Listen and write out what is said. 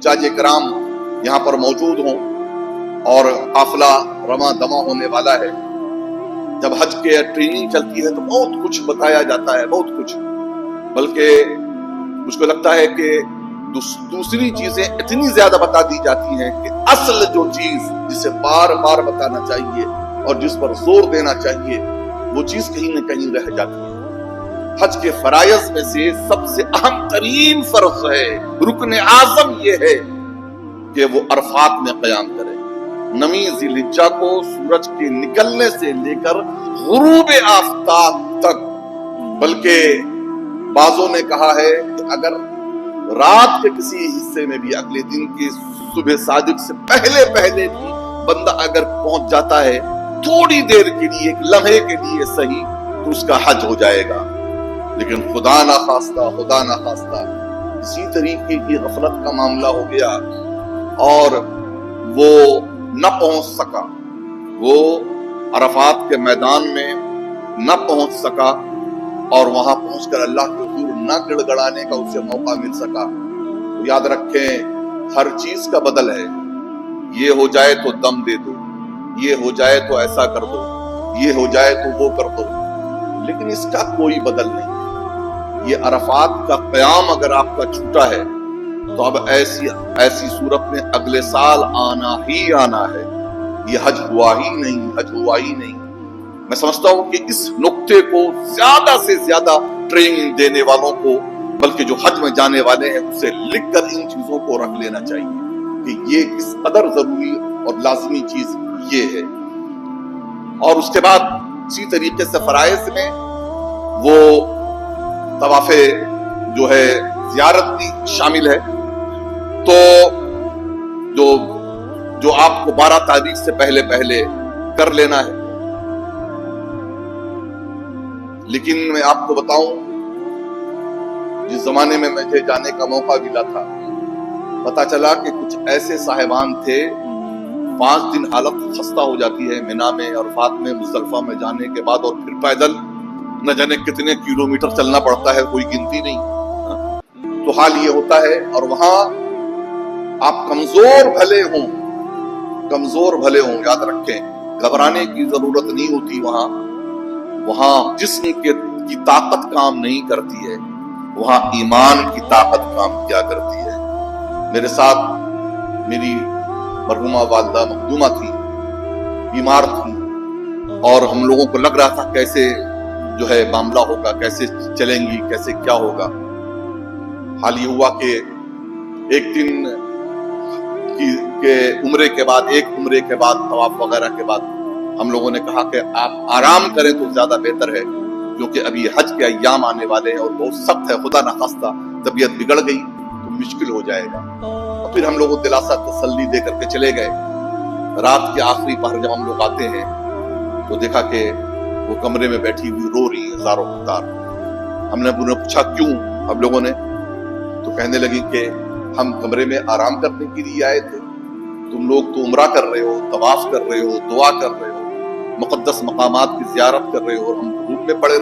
حجاج کرام یہاں پر موجود ہوں اور قافلہ رواں دواں ہونے والا ہے. جب حج کے ٹریننگ چلتی ہے تو بہت کچھ بتایا جاتا ہے، بہت کچھ، بلکہ مجھ کو لگتا ہے کہ دوسری چیزیں اتنی زیادہ بتا دی جاتی ہیں کہ اصل جو چیز جسے بار بار بتانا چاہیے اور جس پر زور دینا چاہیے وہ چیز کہیں نہ کہیں رہ جاتی ہے. حج کے فرائض میں سے سب سے اہم ترین فرض ہے، رکن اعظم یہ ہے کہ وہ عرفات میں قیام کرے. 9 ذی الحجہ کو سورج کے نکلنے سے لے کر غروب آفتاب تک، بلکہ بعضوں نے کہا ہے کہ اگر رات کے کسی حصے میں بھی اگلے دن کی صبح صادق سے پہلے بھی بندہ اگر پہنچ جاتا ہے تھوڑی دیر کے لیے، ایک لمحے کے لیے صحیح، تو اس کا حج ہو جائے گا. لیکن خدا نہ خواستہ اسی طریقے کی غفلت کا معاملہ ہو گیا اور وہ نہ پہنچ سکا، وہ عرفات کے میدان میں نہ پہنچ سکا اور وہاں پہنچ کر اللہ کے حضور نہ گڑ گڑانے کا اسے موقع مل سکا. تو یاد رکھیں ہر چیز کا بدل ہے. یہ ہو جائے تو دم دے دو، یہ ہو جائے تو ایسا کر دو، یہ ہو جائے تو وہ کر دو، لیکن اس کا کوئی بدل نہیں. یہ عرفات کا قیام اگر آپ کا چھوٹا ہے تو اب ایسی صورت میں اگلے سال آنا ہی آنا ہے. یہ حج ہوا ہی نہیں. میں سمجھتا ہوں کہ اس نقطے کو زیادہ سے زیادہ ٹریننگ دینے والوں کو، بلکہ جو حج میں جانے والے ہیں، اسے لکھ کر ان چیزوں کو رکھ لینا چاہیے کہ یہ کس قدر ضروری اور لازمی چیز یہ ہے. اور اس کے بعد اسی طریقے سے فرائض میں وہ طواف جو ہے زیارت بھی شامل ہے. تو جو آپ کو 12 تاریخ سے پہلے کر لینا ہے. لیکن میں آپ کو بتاؤں، جس زمانے میں مجھے جانے کا موقع ملا تھا، پتا چلا کہ کچھ ایسے صاحبان تھے 5 دن حالت خستہ ہو جاتی ہے مینا میں، عرفات میں، مزدلفہ میں جانے کے بعد، اور پھر پیدل نہ جانے کتنے کلومیٹر چلنا پڑتا ہے، کوئی گنتی نہیں. تو حال یہ ہوتا ہے. اور وہاں آپ کمزور بھلے ہوں، یاد رکھیں گھبرانے کی ضرورت نہیں ہوتی. وہاں جسم کی طاقت کام نہیں کرتی ہے، وہاں ایمان کی طاقت کام کیا کرتی ہے. میرے ساتھ میری مرحومہ والدہ مخدومہ تھی، بیمار تھی، اور ہم لوگوں کو لگ رہا تھا کیسے جو ہے معاملہ ہوگا، کیسے چلیں گی، کیسے کیا ہوگا. حال یہ ہوا کہ ایک دن ایک عمرے کے بعد طواف وغیرہ کے بعد ہم لوگوں نے کہا کہ آپ آرام کریں تو زیادہ بہتر ہے، کیونکہ ابھی حج کے ایام آنے والے ہیں اور بہت سخت ہے، خدا نخواستہ طبیعت بگڑ گئی تو مشکل ہو جائے گا. اور پھر ہم لوگوں کو دلاسا تسلی دے کر کے چلے گئے. رات کے آخری پہر جب ہم لوگ آتے ہیں تو دیکھا کہ وہ کمرے میں بیٹھی ہوئی رو رہی ہے زاروں پکار. ہم نے پوچھا کیوں؟ ہم لوگوں نے تو کہنے لگی کہ ہم کمرے میں آرام کرنے کے لیے آئے تھے، تم لوگ تو عمرہ کر رہے ہو، طواف کر رہے ہو، دعا کر رہے ہو، مقدس مقامات کی زیارت کر رہے ہو، اور ہم دھوپ میں پڑے